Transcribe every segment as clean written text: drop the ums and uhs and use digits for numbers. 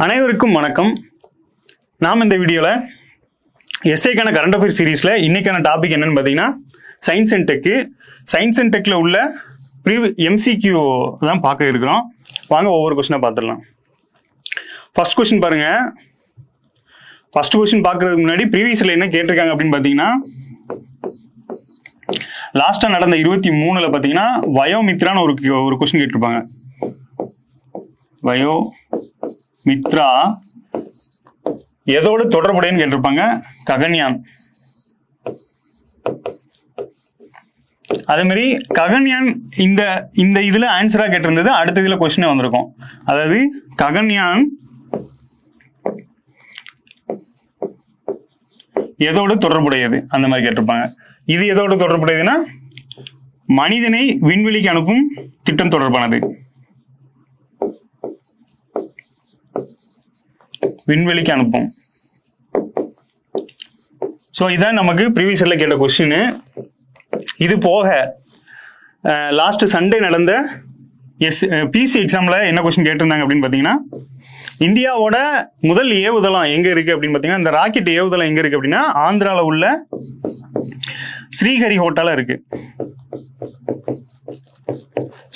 அனைவருக்கும் வணக்கம். நாம் இந்த வீடியோவில் எஸ்ஐக்கான கரண்ட் அஃபேர் சீரீஸில் இன்னைக்கான டாபிக் என்னன்னு பார்த்தீங்கன்னா science and tech. Science and டெக்கில் உள்ள எம்சிக்யூ தான் பார்க்க இருக்கிறோம். வாங்க ஒவ்வொரு கொஸ்டினாக பார்த்துடலாம். ஃபர்ஸ்ட் கொஸ்டின் பாருங்க. ஃபர்ஸ்ட் கொஸ்டின் பார்க்கறதுக்கு முன்னாடி ப்ரீவியஸில் என்ன கேட்டிருக்காங்க அப்படின்னு பார்த்தீங்கன்னா, லாஸ்ட்டாக நடந்த 23ல் பார்த்தீங்கன்னா வயோமித்ரான்னு ஒரு கொஸ்டின் கேட்டிருப்பாங்க. வயோமித்ரா எதோடு தொடர்புடையன்னு கேட்டிருப்பாங்க? ககன்யான். அதே மாதிரி ககன்யான் இந்த இதுல ஆன்சரா கேட்டிருந்தது, அடுத்த இதுல கொஸ்டின் வந்திருக்கும். அதாவது ககன்யான் எதோடு தொடர்புடையது அந்த மாதிரி கேட்டிருப்பாங்க. இது எதோடு தொடர்புடையதுன்னா மனிதனை விண்வெளிக்கு அனுப்பும் திட்டம் தொடர்பானது. விண்வெளிக்கு அனுப்பும். ஸோ இதான் நமக்கு ப்ரீவியஸ்ல கேட்ட கொஸ்டின். இது போக லாஸ்ட் சண்டே நடந்த பிசி எக்ஸாம்ல என்ன கொஸ்டின் கேட்டிருந்தாங்க அப்படின்னு பார்த்தீங்கன்னா, இந்தியாவோட முதல் ஏவுதளம் எங்க இருக்கு அப்படின்னு பார்த்தீங்கன்னா, இந்த ராக்கெட் ஏவுதளம் எங்க இருக்கு அப்படின்னா ஆந்திராவில் உள்ள ஸ்ரீஹரிகோட்டால இருக்கு.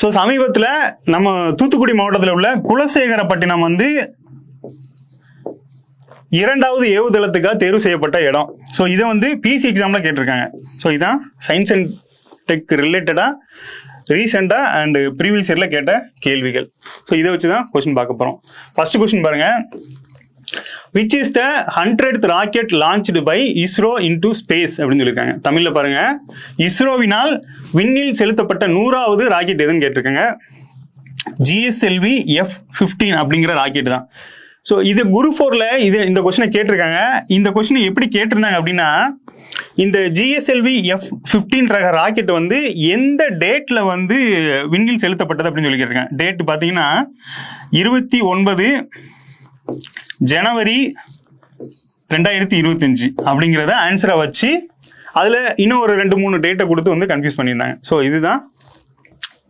ஸோ சமீபத்தில் நம்ம தூத்துக்குடி மாவட்டத்தில் உள்ள குலசேகரப்பட்டினம் வந்து இரண்டாவது ஏவுதளத்துக்காக தேர்வு செய்யப்பட்ட இடம். ஸோ இதை வந்து பிசி எக்ஸாம்ல கேட்டிருக்காங்க. ஸோ இதான் சயின்ஸ் அண்ட் டெக் ரிலேட்டடா ரீசெண்டா அண்ட் ப்ரீவியஸ் இயர்ல கேட்ட கேள்விகள். ஸோ இதை வச்சு தான் கொஸ்டின் பார்க்க போறோம். ஃபர்ஸ்ட் கொஸ்டின் பாருங்க. Which is the 100th rocket launched by ISRO into space அப்படின்னு சொல்லியிருக்காங்க. தமிழ்ல பாருங்க, இஸ்ரோவினால் விண்ணில் செலுத்தப்பட்ட 100வது ராக்கெட் எதுன்னு கேட்டிருக்காங்க. GSLV F-15 அப்படிங்கிற ராக்கெட் தான். ஸோ இது குரு 4ல இந்த கொஸ்டினை கேட்டிருக்காங்க. இந்த கொஸ்டினை எப்படி கேட்டிருந்தாங்க அப்படின்னா, இந்த GSLV F-15 ரக ராக்கெட் வந்து எந்த டேட்ல வந்து விண்ணில் செலுத்தப்பட்டது அப்படின்னு சொல்லி கேட்டிருக்காங்க. டேட் பார்த்தீங்கன்னா 29 ஜனவரி 2025 அப்படிங்கிறத ஆன்சரை வச்சு அதில் இன்னும் ஒரு 2-3 டேட்டை கொடுத்து வந்து கன்ஃபியூஸ் பண்ணியிருந்தாங்க. ஸோ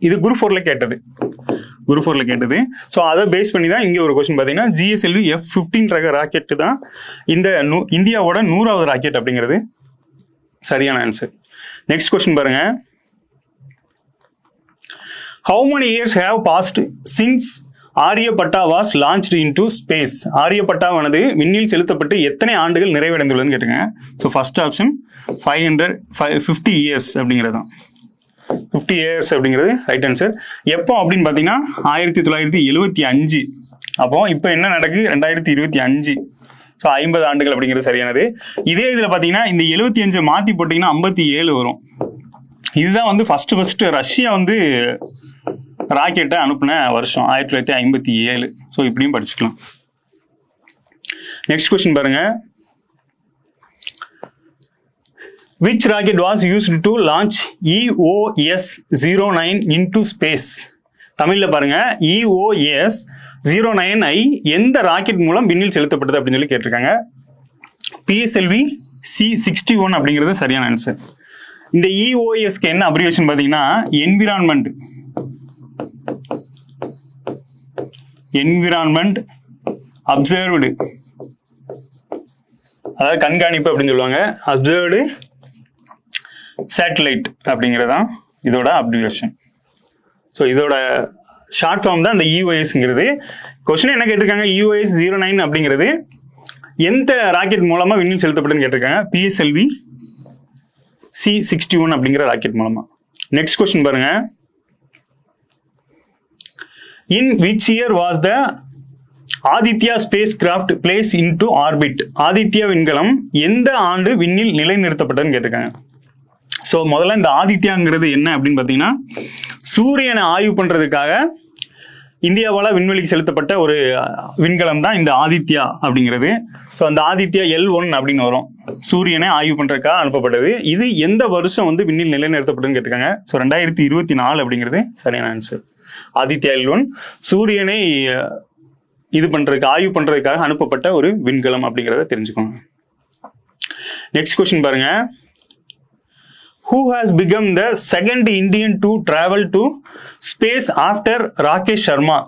இது குரு 4ல கேட்டது. ஸோ அதை பேஸ் பண்ணி தான் இங்கே ஒரு கொஸ்டின் பார்த்தீங்கன்னா GSLV F-15 ரக ராக்கெட் தான் இந்த இந்தியாவோட 100வது ராக்கெட் அப்படிங்கிறது சரியான ஆன்சர். நெக்ஸ்ட் கொஸ்டின் பாருங்க. How many years have passed since Aryabhata was launched into space? ஆரியப்பட்டாவானது விண்ணில் செலுத்தப்பட்டு எத்தனை ஆண்டுகள் நிறைவடைந்துள்ளதுன்னு கேட்டுங்க. ஸோ ஃபர்ஸ்ட் ஆப்ஷன் 50 இயர்ஸ் அப்படிங்கிறது தான். 50 இயர்ஸ் அப்படிங்கிறது ரைட் ஆன்சர். எப்போ அப்படின்னு பார்த்தீங்கன்னா 1975. அப்போ இப்போ என்ன நடக்குது? 2025. ஸோ 50 ஆண்டுகள் அப்படிங்கிறது சரியானது. இதே இதில் பார்த்தீங்கன்னா இந்த 75 மாற்றி போட்டிங்கன்னா 57 வரும். இதுதான் வந்து ஃபர்ஸ்ட் ரஷ்யா வந்து ராக்கெட்டை அனுப்புன வருஷம் 1957. ஸோ இப்படியும் படிச்சுக்கலாம். நெக்ஸ்ட் கொஸ்டின் பாருங்க. Which rocket was used to launch EOS-09 into space? தமிழ்ல பாருங்க, EOS-09 எந்த ராக்கெட் மூலம் விண்ணில் செலுத்தப்பட்டது அப்படின்னு சொல்லி கேட்டிருக்காங்க. PSLV C-61 அப்படிங்கிறது சரியான ஆன்சர். இந்த EOSக்கு என்ன அப்ரிவேஷன் பார்த்தீங்கன்னா என்விரான்மெண்ட் அப்சர்வ்டு, அதாவது கண்காணிப்பு அப்படின்னு சொல்லுவாங்க. அப்சர்வ்டு சேட்டலைட் அப்படிங்கிறதான் இதோட அப்ரிவேஷன். ஸோ இதோட ஷார்ட் ஃபார்ம் தான் இந்த EOSங்கிறது. கொஸ்டின் என்ன கேட்டிருக்காங்க? EOS-09 அப்படிங்கிறது எந்த ராக்கெட் மூலமா விண்ணில் செலுத்தப்பட்டுன்னு கேட்டிருக்காங்க. PSLV C-61 அப்படிங்கிற ராக்கெட் மூலமா. நெக்ஸ்ட் கொஸ்டின் பாருங்க. In which year was the Aditya space craft place into orbit? Aditya விண்கலம் எந்த ஆண்டு விண்ணில் நிலைநிறுத்தப்பட்டதுன்னு கேட்டிருக்காங்க. ஸோ முதல்ல இந்த ஆதித்யாங்கிறது என்ன அப்படின்னு பார்த்தீங்கன்னா, சூரியனை ஆய்வு பண்றதுக்காக இந்தியாவால் விண்வெளிக்கு செலுத்தப்பட்ட ஒரு விண்கலம் தான் இந்த ஆதித்யா அப்படிங்கிறது. ஸோ அந்த ஆதித்யா L1 அப்படின்னு வரும். சூரியனை ஆய்வு பண்றதுக்காக அனுப்பப்பட்டது. இது எந்த வருஷம் வந்து விண்ணில் நிலைநிறுத்தப்பட்டதுன்னு கேட்டிருக்காங்க. ஸோ 2024 அப்படிங்கிறது சரியான ஆன்சர். ஆதித்யா L1 சூரியனை ஆய்வு பண்றதுக்காக அனுப்பப்பட்ட ஒரு விண்கலம் அப்படிங்கிறத தெரிஞ்சுக்கோங்க. நெக்ஸ்ட் கொஸ்டின் பாருங்க. Who has become the second Indian to travel to space after Rakesh Sharma?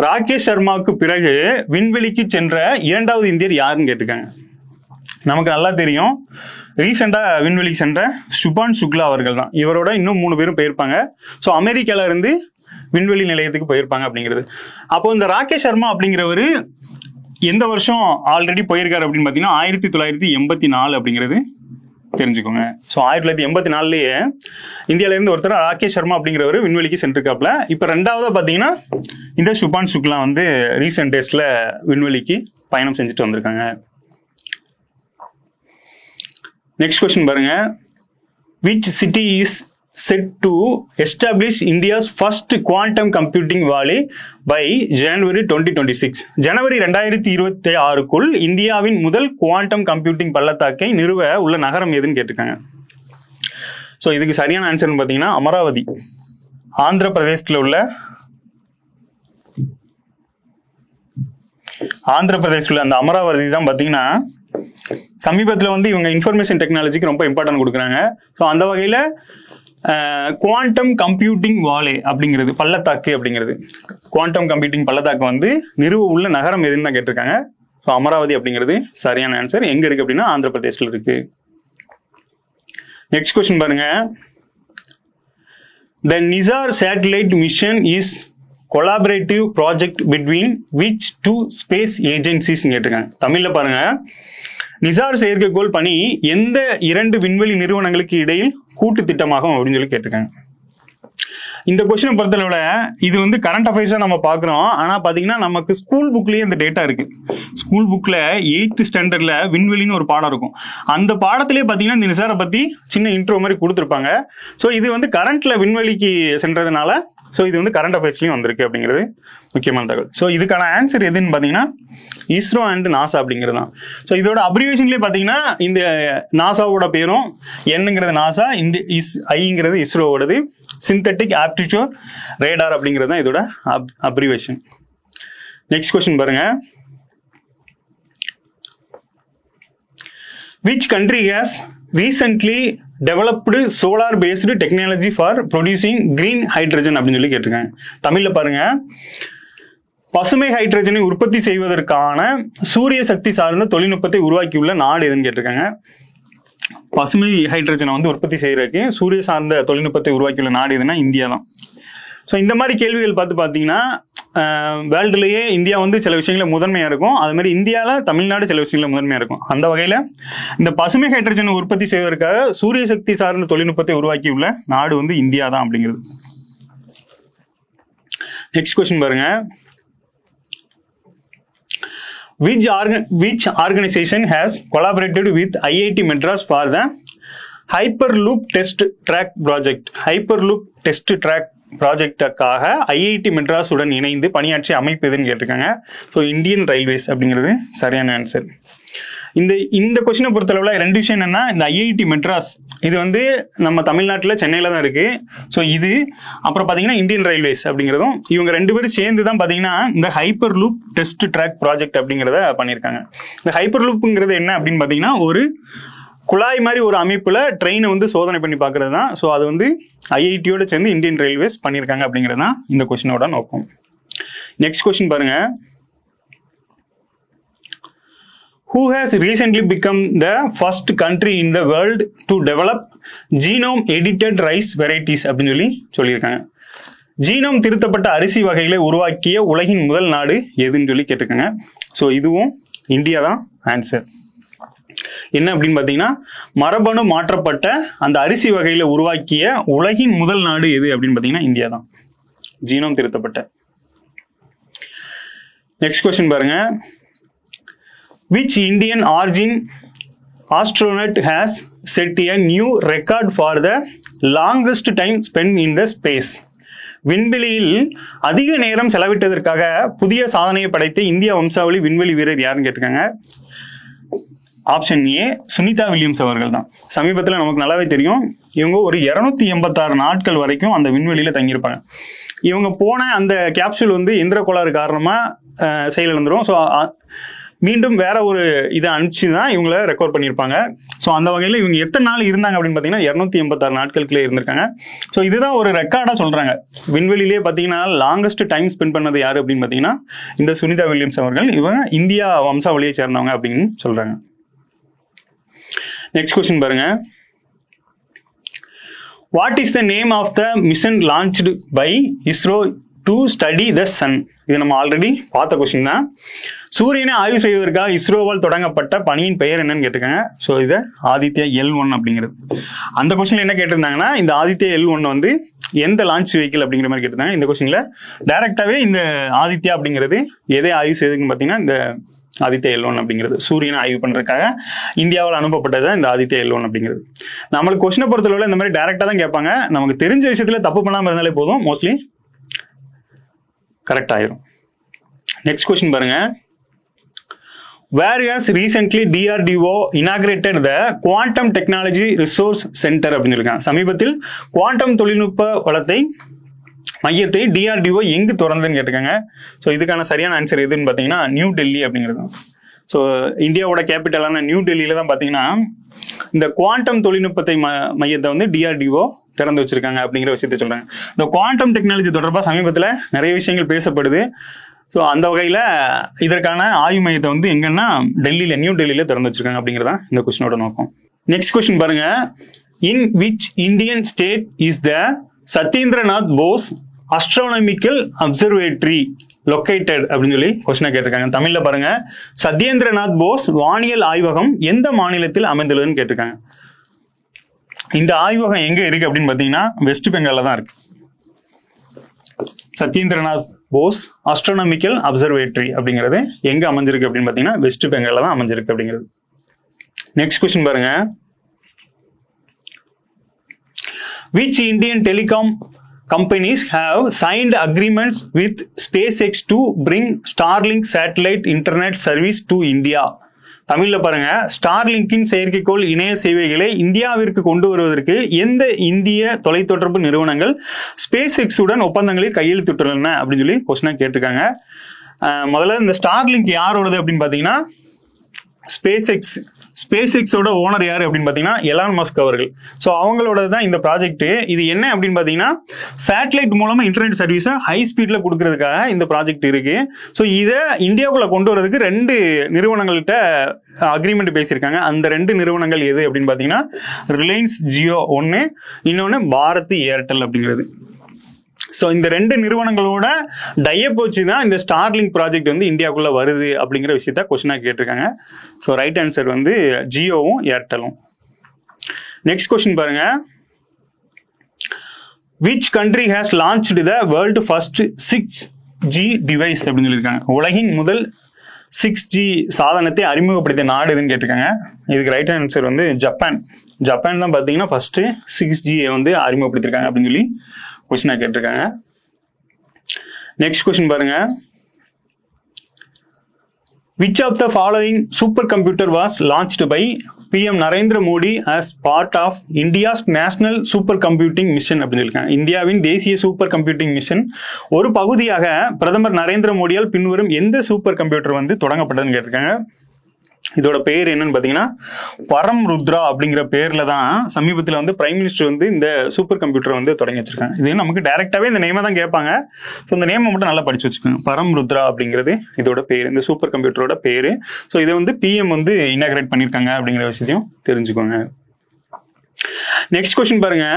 Rakesh சர்மாவுக்கு பிறகு விண்வெளிக்கு சென்ற இரண்டாவது இந்தியர் யாருன்னு கேட்டிருக்காங்க. நமக்கு நல்லா தெரியும், ரீசெண்டா விண்வெளிக்கு சென்ற சுபான் சுக்லா அவர்கள் தான். இவரோட இன்னும் 3 பேரும் போயிருப்பாங்க. ஸோ அமெரிக்கால இருந்து விண்வெளி நிலையத்துக்கு போயிருப்பாங்க அப்படிங்கிறது. அப்போ இந்த ராகேஷ் சர்மா அப்படிங்கிறவரு எந்த வருஷம் ஆல்ரெடி போயிருக்காரு அப்படின்னு பார்த்தீங்கன்னா 1984 அப்படிங்கிறது தெரிஞ்சுக்கோங்க. ஸோ 1984லயே இந்தியால இருந்து ஒருத்தர் ராகேஷ் சர்மா அப்படிங்கிறவர் விண்வெளிக்கு சென்றிருக்காப்ல. இப்போ ரெண்டாவதா பார்த்தீங்கன்னா இந்த சுபான் சுக்லா வந்து ரீசெண்ட் டேஸ்ல விண்வெளிக்கு பயணம் செஞ்சுட்டு வந்திருக்காங்க. நெக்ஸ்ட் கொஸ்டின் பாருங்க. Which city is set to establish India's first quantum computing valley by January 2026? ஜனவரி 2026க்குள் இந்தியாவின் முதல் குவாண்டம் கம்ப்யூட்டிங் பள்ளத்தாக்கை நிறுவ உள்ள நகரம் எதுன்னு கேட்டிருக்காங்க. ஸோ இதுக்கு சரியான ஆன்சர்னு பார்த்தீங்கன்னா அமராவதி, ஆந்திர பிரதேசத்தில் உள்ள அந்த அமராவதி தான் பார்த்தீங்கன்னா சமீபத்தில் வந்து இவங்க இன்ஃபர்மேஷன் டெக்னாலஜிக்கு ரொம்ப இம்பார்ட்டன்ட் கொடுக்குறாங்க. ஸோ அந்த வகையில் குவாண்டம் கம்ப்யூட்டிங் வாலே அப்படிங்கிறது பள்ளத்தாக்கு அப்படிங்கிறது குவாண்டம் கம்ப்யூட்டிங் பள்ளத்தாக்கு வந்து நிறுவ உள்ள நகரம் எதுன்னு தான் கேட்டிருக்காங்க. ஸோ அமராவதி அப்படிங்கிறது சரியான ஆன்சர். எங்க இருக்கு அப்படின்னா ஆந்திர பிரதேசத்தில் இருக்கு. நெக்ஸ்ட் கொஸ்டின் பாருங்க. The NISAR satellite mission is collaborative project between which two space agencies கேட்டிருக்காங்க. தமிழ்ல பாருங்க, நிசார் செயற்கைக்கோள் பணி எந்த 2 விண்வெளி நிறுவனங்களுக்கு இடையில் கூட்டு திட்டமாகும் அப்படின்னு சொல்லி கேட்டிருக்காங்க. இந்த கொஸ்டினை பொறுத்தளவுல இது வந்து கரண்ட் அஃபேர்ஸா நம்ம பாக்குறோம். ஆனா பாத்தீங்கன்னா நமக்கு ஸ்கூல் புக்லயே இந்த டேட்டா இருக்கு. ஸ்கூல் புக்ல 8th ஸ்டாண்டர்ட்ல விண்வெளின்னு ஒரு பாடம் இருக்கும். அந்த பாடத்திலேயே பாத்தீங்கன்னா இந்த நிசாரை பத்தி சின்ன இன்ட்ரோ மாதிரி கொடுத்துருப்பாங்க. ஸோ இது வந்து கரண்ட்ல விண்வெளிக்கு சென்றதுனால ஸோ இது வந்து கரண்ட் அஃபேர்ஸ்லயும் வந்திருக்கு அப்படிங்கிறது முக்கியமான தகவல். ஸோ இதுக்கான ஆன்சர் எதுன்னு பார்த்தீங்கன்னா இஸ்ரோ அண்ட் நாசா அப்படிங்கிறது தான். ஸோ இதோட அப்ரிவேஷன்லேயே பார்த்தீங்கன்னா இந்த நாசாவோட பேரும் என்னங்கிறது நாசா, இந்த ஐங்கிறது இஸ்ரோவோடது, சிந்தட்டிக் ஆப்டிடியூட் ரேடார் அப்படிங்கிறது தான் இதோட அப்ரிவேஷன். நெக்ஸ்ட் கொஸ்டின் பாருங்க. Which country has recently developed solar based technology for producing green hydrogen அப்படின்னு சொல்லி கேட்டிருக்காங்க. தமிழ்ல பாருங்க, பசுமை ஹைட்ரஜனை உற்பத்தி செய்வதற்கான சூரிய சக்தி சார்ந்த தொழில்நுட்பத்தை உருவாக்கியுள்ள நாடு எதுன்னு கேட்டிருக்காங்க. பசுமை ஹைட்ரஜனை வந்து உற்பத்தி செய்யறதுக்கு சூரிய சார்ந்த தொழில்நுட்பத்தை உருவாக்கியுள்ள நாடு எதுனா இந்தியா தான். ஸோ இந்த மாதிரி கேள்விகள் பார்த்தீங்கன்னா வேர்ல்டுலேயே இந்தியா வந்து சில விஷயங்களில் முதன்மையாக இருக்கும். அது மாதிரி இந்தியாவில் தமிழ்நாடு சில விஷயங்களில் முதன்மையாக இருக்கும். அந்த வகையில் இந்த பசுமை ஹைட்ரஜனை உற்பத்தி செய்வதற்காக சூரிய சக்தி சார்ந்த தொழில்நுட்பத்தை உருவாக்கியுள்ள நாடு வந்து இந்தியா தான் அப்படிங்கிறது. நெக்ஸ்ட் கொஸ்டின் பாருங்க. Which organization has collaborated with IIT Madras for the Hyperloop Test Track project? Hyperloop Test Track ப்ராஜெக்டுக்காக ஐஐடி மெட்ராஸ் உடன் இணைந்து பணியாற்றிய அமைப்பு எதுன்னு கேட்டிருக்காங்க. ஸோ இந்தியன் ரயில்வேஸ் அப்படிங்கிறது சரியான ஆன்சர். இந்த கொஸ்டினை பொறுத்தளவுல 2 விஷயம் என்னன்னா, இந்த ஐஐடி மெட்ராஸ் இது வந்து நம்ம தமிழ்நாட்டில் சென்னையில தான் இருக்கு. ஸோ இது அப்புறம் பார்த்தீங்கன்னா இந்தியன் ரயில்வேஸ் அப்படிங்கிறதும் இவங்க 2 பேரும் சேர்ந்து தான் பார்த்தீங்கன்னா இந்த hyperloop test track project அப்படிங்கிறத பண்ணியிருக்காங்க. இந்த ஹைப்பர் லூப்புங்கிறது என்ன அப்படின்னு பார்த்தீங்கன்னா ஒரு குழாய் மாதிரி ஒரு அமைப்புல ட்ரெயினை வந்து சோதனை பண்ணி பார்க்கறது தான். ஸோ அது வந்து ஐஐடியோட சேர்ந்து இந்தியன் ரயில்வேஸ் பண்ணியிருக்காங்க அப்படிங்கிறது தான் இந்த கொஸ்டினோட நோக்கம். நெக்ஸ்ட் கொஸ்டின் பாருங்க. Who has recently become the first country in the world to develop genome edited rice varieties அப்படின்னு சொல்லியிருக்காங்க. ஜீனோம் திருத்தப்பட்ட அரிசி வகைகளை உருவாக்கிய உலகின் முதல் நாடு எதுன்னு சொல்லி கேட்டிருக்காங்க. ஸோ இதுவும் இந்தியா தான் ஆன்சர். என்ன அப்படின்னு பார்த்தீங்கன்னா மரபணு மாற்றப்பட்ட அந்த அரிசி வகையில உருவாக்கிய உலகின் முதல் நாடு எது அப்படின்னு பார்த்தீங்கன்னா இந்தியா தான், ஜீனோம் திருத்தப்பட்ட. நெக்ஸ்ட் கொஸ்டின் பாருங்க. Which Indian origin astronaut has set a new record for the longest time spent in the space? விண்வெளியில் அதிக நேரம் செலவிட்டதற்காக புதிய சாதனையை படைத்த இந்திய வம்சாவளி விண்வெளி வீரர் யாருன்னு கேட்டிருக்காங்க. ஆப்ஷன் ஏ சுனிதா வில்லியம்ஸ் அவர்கள் தான். சமீபத்தில் நமக்கு நல்லாவே தெரியும், இவங்க ஒரு 286 நாட்கள் வரைக்கும் அந்த விண்வெளியில தங்கியிருப்பாங்க. இவங்க போன அந்த கேப்சூல் வந்து இந்திர கோளாறு காரணமா செயலிழந்துரும். ஸோ மீண்டும் வேற ஒரு இதை அனுப்பிச்சு தான் இவங்களை ரெக்கார்ட் பண்ணியிருப்பாங்க. ஸோ அந்த வகையில் இவங்க எத்தனை நாள் இருந்தாங்க அப்படின்னு பார்த்தீங்கன்னா 286 நாட்களுக்குள்ளே இருந்திருக்காங்க. ஸோ இதுதான் ஒரு ரெக்கார்டாக சொல்கிறாங்க. விண்வெளியிலே பார்த்தீங்கன்னா லாங்கஸ்ட் டைம் ஸ்பெண்ட் பண்ணது யார் அப்படின்னு பார்த்தீங்கன்னா இந்த சுனிதா வில்லியம்ஸ் அவர்கள். இவங்க இந்தியா வம்சாவளியை சேர்ந்தவங்க அப்படின்னு சொல்கிறாங்க. நெக்ஸ்ட் கொஸ்டின் பாருங்க. What is the name of the mission launched by ISRO to study the sun? இது நம்ம ஆல்ரெடி பார்த்த கொஸ்டின் தான். சூரியனை ஆய்வு செய்வதற்காக இஸ்ரோவால் தொடங்கப்பட்ட பணியின் பெயர் என்னன்னு கேட்டிருக்காங்க. ஸோ இது ஆதித்யா L1 அப்படிங்கிறது. அந்த கொஸ்டின்ல என்ன கேட்டிருந்தாங்கன்னா இந்த ஆதித்யா L1 வந்து எந்த லான்ச் வெஹிக்கிள் அப்படிங்கிற மாதிரி கேட்டிருந்தாங்க. இந்த கொஸ்டின்ல டைரக்டாவே இந்த ஆதித்யா அப்படிங்கிறது எதை ஆய்வு செய்யுதுன்னு பார்த்தீங்கன்னா இந்த ஆதித்யா L1 அப்படிங்கிறது சூரியனை ஆய்வு பண்றதுக்காக இந்தியாவில் அனுப்பப்பட்டது இந்த ஆதித்யா L1 அப்படிங்கிறது. நம்மளுக்கு கொஸ்டினை பொறுத்தளவுல இந்த மாதிரி டைரக்டா தான் கேட்பாங்க. நமக்கு தெரிஞ்ச விஷயத்துல தப்பு பண்ணாம இருந்தாலே போதும், மோஸ்ட்லி கரெக்ட் ஆயிரும். நெக்ஸ்ட் கொஸ்டின் பாருங்க. Whereas recently DRDO inaugurated the Quantum Technology Resource Center அப்படின்னு சொல்லியிருக்காங்க. சமீபத்தில் குவாண்டம் தொழில்நுட்ப வளத்தை மையத்தை DRDO எங்கு திறந்ததுன்னு கேட்டிருக்காங்க. ஸோ இதுக்கான சரியான ஆன்சர் எதுன்னு பார்த்தீங்கன்னா நியூ டெல்லி அப்படிங்கிறது. ஸோ இந்தியாவோட கேபிட்டலான நியூ டெல்லியில தான் பார்த்தீங்கன்னா இந்த குவாண்டம் தொழில்நுட்பத்தை மையத்தை வந்து DRDO திறந்து வச்சிருக்காங்க அப்படிங்கிற விஷயத்த சொல்றாங்க. இந்த குவாண்டம் டெக்னாலஜி தொடர்பாக சமீபத்தில் நிறைய விஷயங்கள் பேசப்படுது. ஸோ அந்த வகையில் இதற்கான ஆய்வு மையத்தை வந்து எங்கன்னா டெல்லியில நியூ டெல்லியில திறந்து வச்சிருக்காங்க அப்படிங்கிறதா இந்த கொஸ்டினோட நோக்கம். நெக்ஸ்ட் கொஸ்டின் பாருங்க. In which Indian state is the Satyendranath Bose astronomical observatory located அப்படின்னு சொல்லி கொஸ்டினை கேட்டிருக்காங்க. தமிழ்ல பாருங்க. சத்யேந்திரநாத் போஸ் வானியல் ஆய்வகம் எந்த மாநிலத்தில் அமைந்துள்ளதுன்னு கேட்டிருக்காங்க. இந்த ஆய்வகம் எங்க இருக்கு அப்படின்னு பாத்தீங்கன்னா வெஸ்ட் பெங்கால்ல தான் இருக்கு. சத்யேந்திரநாத் போஸ் அஸ்ட்ரானமிக்கல் அப்சர்வேட்டரி அப்படிங்கிறது எங்க அமைஞ்சிருக்கு அப்படின்னு பாத்தீங்கன்னா வெஸ்ட் பெங்கால்ல தான் அமைஞ்சிருக்கு அப்படிங்கிறது. நெக்ஸ்ட் கொஸ்டின் பாருங்க. Which Indian telecom companies have signed agreements with SpaceX to bring Starlink satellite internet service to India? தமிழ்ல பாருங்க. ஸ்டார்லிங்கின் செயற்கைக்கோள் இணைய சேவைகளை இந்தியாவிற்கு கொண்டு வருவதற்கு எந்த இந்திய தொலைத்தொடர்பு நிறுவனங்கள் SpaceX உடன் ஒப்பந்தங்களில் கையெழுத்திட்டுள்ளன அப்படின்னு சொல்லி கொஸ்டினா கேட்டிருக்காங்க. முதல்ல இந்த ஸ்டார்லிங்க் யாரோடது அப்படின்னு பாத்தீங்கன்னா ஸ்பேஸ்எக்ஸோட ஓனர் யாரு அப்படின்னு பாத்தீங்கன்னா எலான் மஸ்க் அவர்கள். ஸோ அவங்களோட தான் இந்த ப்ராஜெக்ட். இது என்ன அப்படின்னு பாத்தீங்கன்னா சேட்டலைட் மூலமா இன்டர்நெட் சர்வீஸை ஹை ஸ்பீட்ல கொடுக்கறதுக்காக இந்த ப்ராஜெக்ட் இருக்கு. ஸோ இதை இந்தியாவுக்குள்ள கொண்டு வரதுக்கு 2 நிறுவனங்கள்கிட்ட அக்ரிமெண்ட் பேசியிருக்காங்க. அந்த 2 நிறுவனங்கள் எது அப்படின்னு பாத்தீங்கன்னா ரிலையன்ஸ் ஜியோ ஒன்னு, இன்னொன்னு பாரத் ஏர்டெல் அப்படிங்கிறது. ஸோ இந்த 2 நிறுவனங்களோட டையப் வச்சு தான் இந்த ஸ்டார்லிங்க் ப்ராஜெக்ட் வந்து இந்தியாவுக்குள்ள வருது அப்படிங்கிற விஷயத்த கொஸ்டினா கேட்டிருக்காங்க. ஸோ ரைட் ஆன்சர் வந்து ஜியோவும் ஏர்டெலும். நெக்ஸ்ட் கொஸ்டின் பாருங்க. Which country has launched the world first 6G device அப்படின்னு சொல்லியிருக்காங்க. உலகின் முதல் 6G சாதனத்தை அறிமுகப்படுத்திய நாடு எதுன்னு கேட்டிருக்காங்க. இதுக்கு ரைட் ஆன்சர் வந்து ஜப்பான். ஜப்பான் தான் பார்த்தீங்கன்னா ஃபர்ஸ்ட் 6G வந்து அறிமுகப்படுத்திருக்காங்க அப்படின்னு சொல்லி கொஸ்டினா கேட்டிருக்காங்க. நெக்ஸ்ட் கொஸ்டின் பாருங்க. Which of the following supercomputer was launched by PM Narendra Modi as part of India's national supercomputing mission அப்படின்னு சொல்லியிருக்காங்க. இந்தியாவின் தேசிய சூப்பர் கம்ப்யூட்டிங் மிஷன் ஒரு பகுதியாக பிரதமர் நரேந்திர மோடியால் பின்வரும் எந்த சூப்பர் கம்ப்யூட்டர் வந்து தொடங்கப்பட்டதுன்னு கேட்டிருக்காங்க. இதோட பேர் என்னன்னு பாத்தீங்கன்னா பரம் ருத்ரா அப்படிங்கிற பேர்ல தான் சமீபத்தில் வந்து பிரைம் மினிஸ்டர் வந்து இந்த சூப்பர் கம்ப்யூட்டர் வந்து தொடங்கி வச்சிருக்காங்க. இது நமக்கு டைரக்டாவே இந்த நேமை தான் கேட்பாங்க. ஸோ இந்த நேமை மட்டும் நல்லா படிச்சு வச்சுக்கோங்க. பரம் ருத்ரா அப்படிங்கிறது இதோட பேர், இந்த சூப்பர் கம்ப்யூட்டரோட பேரு. ஸோ இதை வந்து PM வந்து இனாகிரேட் பண்ணியிருக்காங்க அப்படிங்கிற விஷயத்தையும் தெரிஞ்சுக்கோங்க. நெக்ஸ்ட் கொஸ்டின் பாருங்க.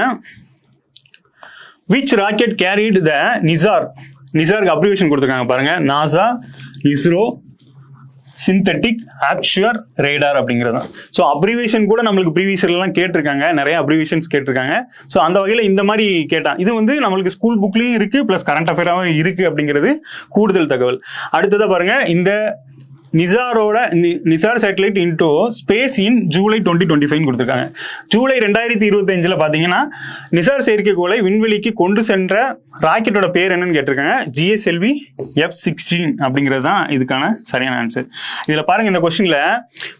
விச் ராக்கெட் கேரிட் த நிசார்க்கு அப்ரிவேஷன் கொடுத்துருக்காங்க பாருங்க. NASA, ISRO, synthetic aperture radar அப்படிங்கிறது. ஸோ அப்ரிவேஷன் கூட நம்மளுக்கு ப்ரீவியஸ் எல்லாம் கேட்டிருக்காங்க, நிறைய அப்ரிவேஷன்ஸ் கேட்டிருக்காங்க. ஸோ அந்த வகையில் இந்த மாதிரி கேட்டான். இது வந்து நம்மளுக்கு ஸ்கூல் புக்லயும் இருக்கு, பிளஸ் கரண்ட் அஃபேராகவும் இருக்கு அப்படிங்கிறது கூடுதல் தகவல். அடுத்ததா பாருங்க. இந்த நிசார் சேட்டலைட் இன்டோ ஸ்பேஸ் இன் ஜூலை 2025 கொடுத்திருக்காங்க. ஜூலை 2025 பாத்தீங்கன்னா நிசார் செயற்கைக்கோளை விண்வெளிக்கு கொண்டு சென்ற ராக்கெட்டோட பேர் என்னன்னு கேட்டிருக்காங்க. GSLV F-16 அப்படிங்கிறது தான் இதுக்கான சரியான ஆன்சர். இதுல பாருங்க, இந்த கொஸ்டின்ல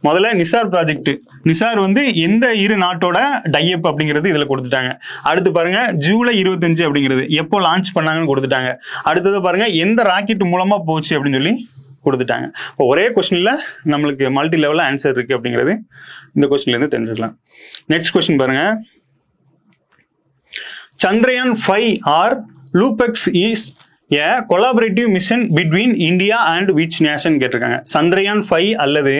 முதல்ல நிசார் ப்ராஜெக்ட், நிசார் வந்து எந்த இரு நாட்டோட டைப் அப்படிங்கிறது இதுல கொடுத்துட்டாங்க. அடுத்து பாருங்க ஜூலை 25 அப்படிங்கிறது எப்போ லான்ச் பண்ணாங்கன்னு கொடுத்துட்டாங்க. அடுத்தது பாருங்க எந்த ராக்கெட் மூலமா போச்சு அப்படின்னு சொல்லி கொடுத்துட்டாங்க. இப்போ ஒரே கொஸ்டின்ல நம்மளுக்கு மல்டி லெவலில் ஆன்சர் இருக்கு அப்படிங்கிறது இந்த கொஸ்டின்லேருந்து தெரிஞ்சுக்கலாம். நெக்ஸ்ட் கொஸ்டின் பாருங்க. Chandrayaan 5 or LUPEX is a collaborative mission between India and which nation கேட்டிருக்காங்க. சந்திரயான் 5 அல்லது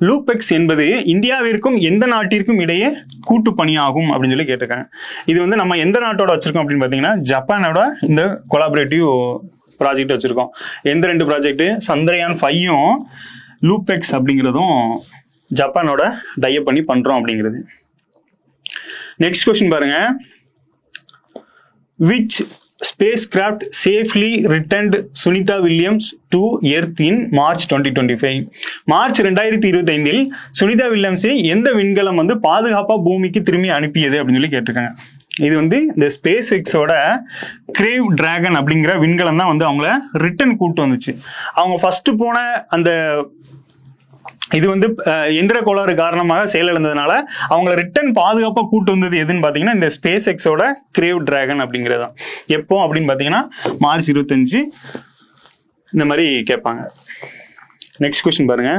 லூபெக்ஸ் என்பது இந்தியாவிற்கும் எந்த நாட்டிற்கும் இடையே கூட்டு பணியாகும் அப்படின்னு சொல்லி கேட்டிருக்காங்க. இது வந்து நம்ம எந்த நாட்டோட வச்சிருக்கோம் அப்படின்னு பார்த்தீங்கன்னா ஜப்பானோட இந்த கொலாபரேட்டிவ் ப்ராஜெக்ட் வச்சிருக்கோம். எந்த 2 ப்ராஜெக்ட்? சந்திரயான் 5ம் லூபெக்ஸ் அப்படிங்கிறதும் ஜப்பானோட டைப் பண்ணி பண்றோம் அப்படிங்கிறது. நெக்ஸ்ட் கொஸ்டின் பாருங்க. which spacecraft safely returned Sunita Williams to Earth in March 2025? March 2025 Sunita வில்லியம்ஸை எந்த விண்கலம் வந்து பாதுகாப்பா பூமிக்கு திரும்பி அனுப்பியது அப்படின்னு சொல்லி கேட்டிருக்காங்க. இது வந்து இந்த ஸ்பேஸ் எக்ஸோட கிரேவ் டிராகன் அப்படிங்கிற விண்கலம் தான் வந்து அவங்கள ரிட்டர்ன் கூட்டு வந்துச்சு. அவங்க ஃபர்ஸ்ட் போன அந்த இது வந்து எந்திர கோளாறு காரணமாக செயலிழந்ததுனால அவங்கள ரிட்டர்ன் பாதுகாப்பா கூட்டு வந்தது எதுன்னு பாத்தீங்கன்னா இந்த ஸ்பேஸ் எக்ஸோட கிரேவ் டிராகன் அப்படிங்கிறது தான். எப்போ அப்படின்னு பாத்தீங்கன்னா மார்ச் 25 இந்த மாதிரி கேட்பாங்க. நெக்ஸ்ட் கொஸ்டின் பாருங்க.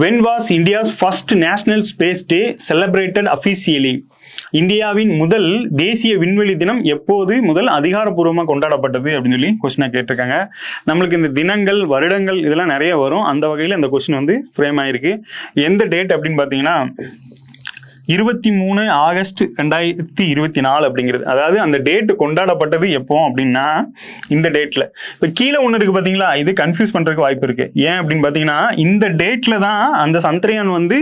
When was India's first National Space Day celebrated officially? இந்தியாவின் முதல் தேசிய விண்வெளி தினம் எப்போது முதல் அதிகாரப்பூர்வமாக கொண்டாடப்பட்டது அப்படின்னு சொல்லி கொஸ்டினை கேட்டிருக்காங்க. நம்மளுக்கு இந்த தினங்கள் வருடங்கள் இதெல்லாம் நிறைய வரும். அந்த வகையில் இந்த கொஸ்டின் வந்து ஃப்ரேம் ஆயிருக்கு. எந்த டேட் அப்படின்னு பார்த்தீங்கன்னா 23 ஆகஸ்ட் 2024 அப்படிங்கிறது. அதாவது அந்த டேட் கொண்டாடப்பட்டது எப்போ அப்படின்னா இந்த டேட்ல. இப்போ கீழே ஒன்று இருக்கு பார்த்தீங்களா, இது கன்ஃபியூஸ் பண்றதுக்கு வாய்ப்பு இருக்கு. ஏன் அப்படின்னு பார்த்தீங்கன்னா இந்த டேட்ல தான் அந்த சந்திரயான் வந்து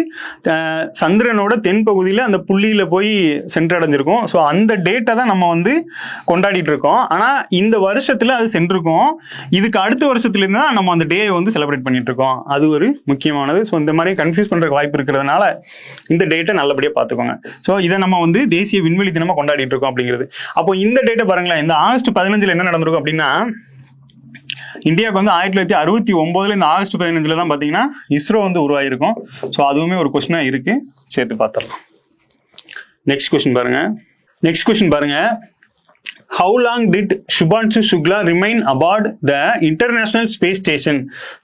சந்திரனோட தென் பகுதியில் அந்த புள்ளியில போய் சென்றடைஞ்சிருக்கும். ஸோ அந்த டேட்டை தான் நம்ம வந்து கொண்டாடிட்டு இருக்கோம். ஆனால் இந்த வருஷத்துல அது சென்றிருக்கோம். இதுக்கு அடுத்த வருஷத்துல இருந்து தான் நம்ம அந்த டே வந்து செலிப்ரேட் பண்ணிட்டு இருக்கோம். அது ஒரு முக்கியமானது. ஸோ இந்த மாதிரி கன்ஃபியூஸ் பண்றதுக்கு வாய்ப்பு இருக்கிறதுனால இந்த டேட்டை நல்லபடியாக பார்த்துக்கோங்க. ஸோ இதை நம்ம வந்து தேசிய விண்வெளி தினமா கொண்டாடிட்டு இருக்கோம் அப்படிங்கிறது. அப்போ இந்த டேட்டை பாருங்களேன். இந்த ஆகஸ்ட் 15 என்ன நடந்திருக்கும் அப்படின்னா இந்தியாவுக்கு வந்து 1969 இந்த ஆகஸ்ட் 15 தான் பாத்தீங்கன்னா இஸ்ரோ வந்து உருவாயிருக்கும். ஸோ அதுவுமே ஒரு கொஸ்டினா இருக்கு, சேர்த்து பார்த்துடலாம். நெக்ஸ்ட் கொஸ்டின் பாருங்க. How long did Shubhanshu Shukla remain aboard the International Space Station?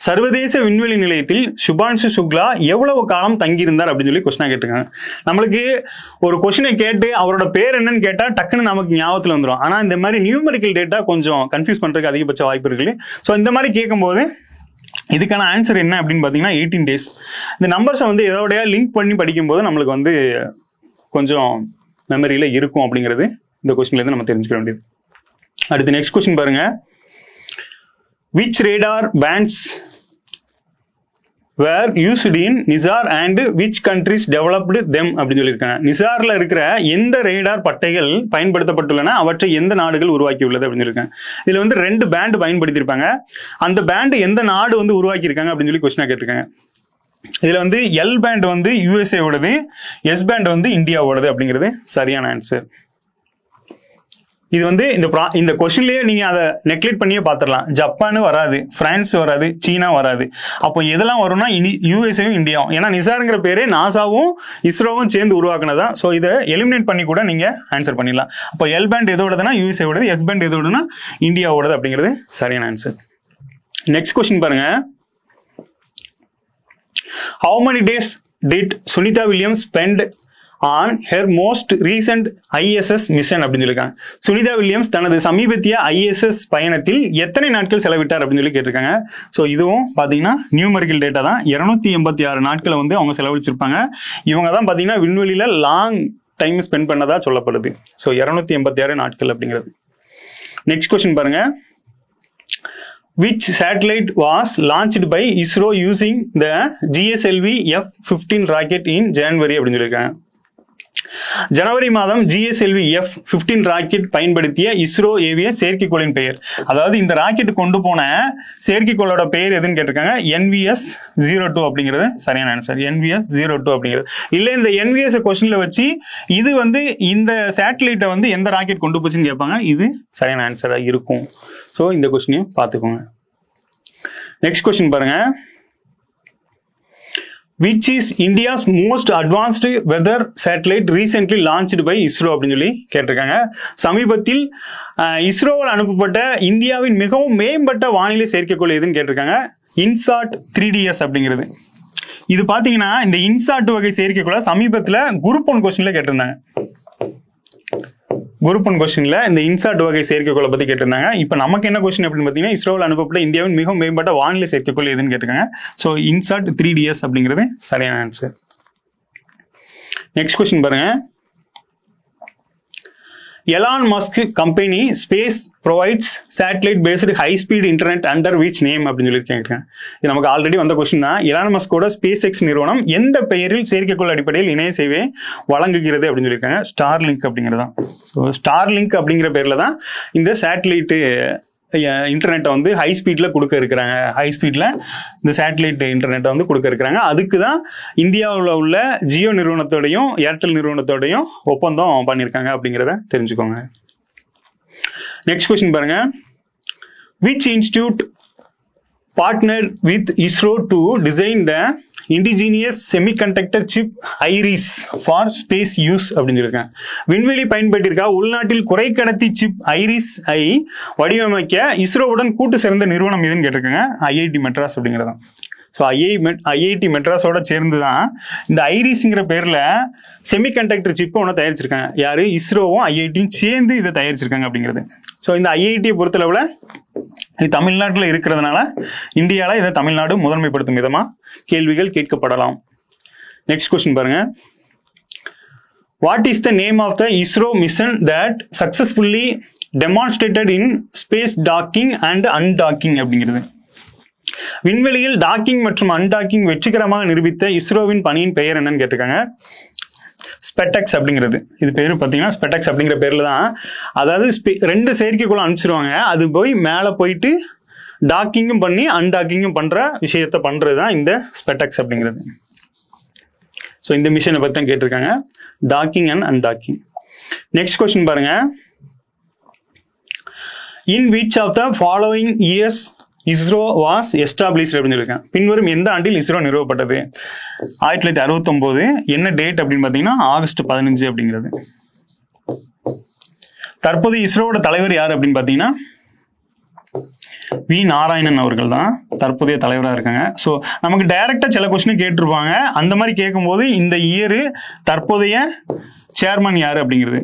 சர்வதேச விண்வெளி நிலையத்தில் சுபான்சு சுக்லா எவ்வளவு காலம் தங்கியிருந்தார் அப்படின்னு சொல்லி கொஸ்டினா கேட்டிருக்காங்க. நம்மளுக்கு ஒரு கொஸ்டினை கேட்டு அவரோட பேர் என்னன்னு கேட்டா டக்குன்னு நமக்கு ஞாபகத்தில் வந்துடும். ஆனா இந்த மாதிரி நியூமெரிக்கல் டேட்டா கொஞ்சம் கன்ஃபியூஸ் பண்றதுக்கு அதிகபட்ச வாய்ப்பு இருக்கு. ஸோ இந்த மாதிரி கேட்கும்போது இதுக்கான ஆன்சர் என்ன அப்படின்னு பார்த்தீங்கன்னா 18 days. இந்த நம்பர்ஸை வந்து எதோடய லிங்க் பண்ணி படிக்கும்போது நம்மளுக்கு வந்து கொஞ்சம் மெமரியில இருக்கும் அப்படிங்கிறது இந்த கொஸ்டின்ல நம்ம தெரிஞ்சுக்க வேண்டியது. அடுத்து நெக்ஸ்ட் கொஸ்டின் பாருங்க. which radar bands were used in Nizar and which countries developed them அப்படின்னு சொல்லியிருக்காங்க. நிசார்ல இருக்கிற எந்த ரேடார் பட்டைகள் பயன்படுத்தப்பட்டுள்ளன, அவற்றை எந்த நாடுகள் உருவாக்கி உள்ளது அப்படின்னு சொல்லியிருக்காங்க. இதுல வந்து 2 பேண்ட் பயன்படுத்தியிருப்பாங்க. அந்த பேண்ட் எந்த நாடு வந்து உருவாக்கி இருக்காங்க அப்படின்னு சொல்லி கொஸ்டினா கேட்டிருக்காங்க. இதுல வந்து எல் பேண்ட் வந்து யூஎஸ்ஏ ஓடது, எஸ் பேண்ட் வந்து இந்தியாவோடது அப்படிங்கிறது சரியான ஆன்சர். இது வந்து இந்த கொஸ்டின்லயே நீங்க அதை நெக்லெக்ட் பண்ணியே பாத்துடலாம். ஜப்பான் வராது, பிரான்ஸ் வராது, சீனா வராது. அப்போ எதெல்லாம் வரும்னா யூஎஸ்ஏவும் இந்தியாவும். ஏன்னா நிசாருங்கிற பேரே நாசாவும் இஸ்ரோவும் சேர்ந்து உருவாக்குனதா. ஸோ இதை எலிமினேட் பண்ணி கூட நீங்க ஆன்சர் பண்ணிடலாம். அப்போ எல் பேண்ட் எதோடதுன்னா யூஎஸ்ஏவோடது, எஸ் பேண்ட் எதோடனா இந்தியாவோடது அப்படிங்கிறது சரியான ஆன்சர். நெக்ஸ்ட் கொஸ்டின் பாருங்க. How many days did Sunita Williams spend on her most recent ISS mission அப்படின்னு சொல்லியிருக்காங்க. சுனிதா வில்லியம்ஸ் தனது சமீபத்திய ISS பயணத்தில் எத்தனை நாட்கள் செலவிட்டார் அப்படின்னு சொல்லி கேட்டிருக்காங்க. ஸோ இதுவும் பார்த்தீங்கன்னா நியூமெரிக்கல் டேட்டா தான். 286 நாட்களை வந்து அவங்க செலவழிச்சிருப்பாங்க. இவங்க தான் பார்த்தீங்கன்னா விண்வெளியில லாங் டைம் ஸ்பெண்ட் பண்ணதா சொல்லப்படுது. ஸோ 286 நாட்கள் அப்படிங்கிறது. நெக்ஸ்ட் கொஸ்டின் பாருங்க. Which satellite was launched by ISRO using the GSLV F-15 rocket in January அப்படின்னு சொல்லியிருக்காங்க. ஜனவரி மாதம் GSLV F-15 ராக்கெட் பயன்படுத்திய இஸ்ரோ ஏவிய செயற்கைக்கோளின் பெயர். அதாவது இந்த ராக்கெட் கொண்டு போன செயற்கைக்கோளோட பெயர் எதுன்னு கேட்டிருக்காங்க. NVS-02 அப்படிங்கிறது சரியான ஆன்சர். NVS-02 அப்படிங்கிறது. இல்ல இந்த NVS கொஸ்டின்ல வச்சு இது வந்து இந்த சேட்டலைட்டை வந்து எந்த ராக்கெட் கொண்டு போச்சுன்னு கேட்பாங்க. இது சரியான ஆன்சரா இருக்கும். ஸோ இந்த கொஸ்டினையும் பார்த்துக்கோங்க. நெக்ஸ்ட் கொஸ்டின் பாருங்க. which is India's most advanced weather satellite recently launched by ISRO அப்படின்னு சொல்லி கேட்டிருக்காங்க. சமீபத்தில் இஸ்ரோவால் அனுப்பப்பட்ட இந்தியாவின் மிகவும் மேம்பட்ட வானிலை செயற்கைக்கோள் எதுன்னு கேட்டிருக்காங்க. இன்சாட் 3DS அப்படிங்கிறது. இது பாத்தீங்கன்னா இந்த இன்சாட் வகை செயற்கைக்கோளை சமீபத்தில் குரூப் 1 கொஸ்டின்ல கேட்டிருந்தாங்க. குரூப் 1 கொஸ்டின்ல இந்த இன்சாட் வகை செயற்கைக்கோளை பத்தி கேட்டிருந்தாங்க. இப்போ நமக்கு என்ன கொஸ்டின் அப்படின்னு பார்த்தீங்கன்னா, இஸ்ரோவில் அனுப்பப்பட்ட இந்தியாவின் மிகவும் மேம்பட்ட வானிலை செயற்கைக்கோள் எதுன்னு கேட்டிருக்காங்க. ஸோ இன்சாட் 3DS அப்படிங்கிறது சரியான ஆன்சர். நெக்ஸ்ட் கொஸ்டின் பாருங்க. Elon Musk company space provides satellite based high speed internet under which name அப்படின்னு சொல்லி கேட்கிறேன். இது நமக்கு ஆல்ரெடி வந்த கொஸ்டின் தான். எலான் மஸ்கோட ஸ்பேஸ் எக்ஸ் நிறுவனம் எந்த பெயரில் செயற்கைக்கோள் அடிப்படையில் இணைய சேவை வழங்குகிறது அப்படின்னு சொல்லியிருக்காங்க. ஸ்டார்லிங்க் அப்படிங்கிறது தான். ஸோ ஸ்டார்லிங்க் அப்படிங்கிற பேர்ல தான் இந்த சேட்டலைட்டு இன்டர்நெட்டை வந்து ஹை ஸ்பீட்ல கொடுக்க இருக்கிறாங்க. ஹை ஸ்பீட்ல இந்த சேட்டலைட் இன்டர்நெட்டை வந்து கொடுக்க இருக்கிறாங்க. அதுக்கு தான் இந்தியாவில் உள்ள ஜியோ நிறுவனத்தோடையும் ஏர்டெல் நிறுவனத்தோடையும் ஒப்பந்தம் பண்ணியிருக்காங்க அப்படிங்கிறத தெரிஞ்சுக்கோங்க. நெக்ஸ்ட் கொஸ்டின் பாருங்க. Which institute partnered with ISRO to design the indigenous semiconductor chip IRIS for space use அப்படின்னு சொல்லியிருக்காங்க. விண்வெளி பயன்பட்டிருக்கா உள்நாட்டில் குறைக்கடத்தி சிப் ஐரிஸ் ஐ வடிவமைக்க இஸ்ரோவுடன் கூட்டு சேர்ந்த நிறுவனம் எதுன்னு கேட்டிருக்காங்க. ஐஐடி மெட்ராஸ் அப்படிங்கிறதான். ஸோ ஐஐடி மெட்ராஸோட சேர்ந்து தான் இந்த ஐரிஸ்ங்கிற பேர்ல செமிகண்டக்டர் சிப்பை ஒன்று தயாரிச்சிருக்காங்க. யாரு? இஸ்ரோவும் ஐஐடியும் சேர்ந்து இதை தயாரிச்சிருக்காங்க அப்படிங்கிறது. ஸோ இந்த ஐஐடியை பொறுத்தளவில் இது தமிழ்நாட்டில் இருக்கிறதுனால இந்தியாவில் இதை தமிழ்நாடு முதன்மைப்படுத்தும் விதமாக கேள்விகள் கேட்கப்படலாம். நெக்ஸ்ட் கொஸ்டின் பாருங்க. What is the name of the ISRO mission that successfully demonstrated in space docking and undocking அப்படிங்கிறது. விண்வெளியில் டாக்கிங் மற்றும் அன்டாக்கிங் வெற்றிகரமாக நிரூபித்த இஸ்ரோவின் பணியின் பெயர் என்னன்னு கேட்டிருக்காங்க. ஸ்பெட்டெக்ஸ் அப்படிங்கிறது. இது பேரு பார்த்தீங்கன்னா ஸ்பெட்டெக்ஸ் அப்படிங்கிற பேர்ல தான். அதாவது 2 செயற்கைக்கோள் அனுப்பிச்சிருவாங்க. அது போய் மேலே போயிட்டு டாக்கிங்கும் பண்ணி அன்டாக்கிங்கும் பண்ற விஷயத்த பண்றது தான் இந்த ஸ்பெட்டெக்ஸ் அப்படிங்கிறது. ஸோ இந்த மிஷனை பற்றி தான் கேட்டிருக்காங்க. Docking and undocking. Next question பாருங்க. In which of the following years ISRO was established அப்படின்னு சொல்லியிருக்கேன். பின்வரும் எந்த ஆண்டில் இஸ்ரோ நிறுவப்பட்டது? 1969. என்ன டேட் அப்படின்னு பார்த்தீங்கன்னா ஆகஸ்ட் 15 அப்படிங்கிறது. தற்போது இஸ்ரோவோட தலைவர் யார் அப்படின்னு பார்த்தீங்கன்னா வி நாராயணன் அவர்கள் தான் தற்போதைய தலைவராக இருக்காங்க. ஸோ நமக்கு டைரக்டா சில கொஸ்டின் கேட்டிருப்பாங்க. அந்த மாதிரி கேட்கும்போது இந்த இயரு தற்போதைய சேர்மன் யாரு அப்படிங்கிறது.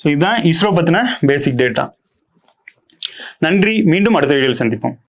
இதுதான் இஸ்ரோ பத்தின பேசிக் டேட்டா. நன்றி. மீண்டும் அடுத்த வீடியோவில் சந்திப்போம்.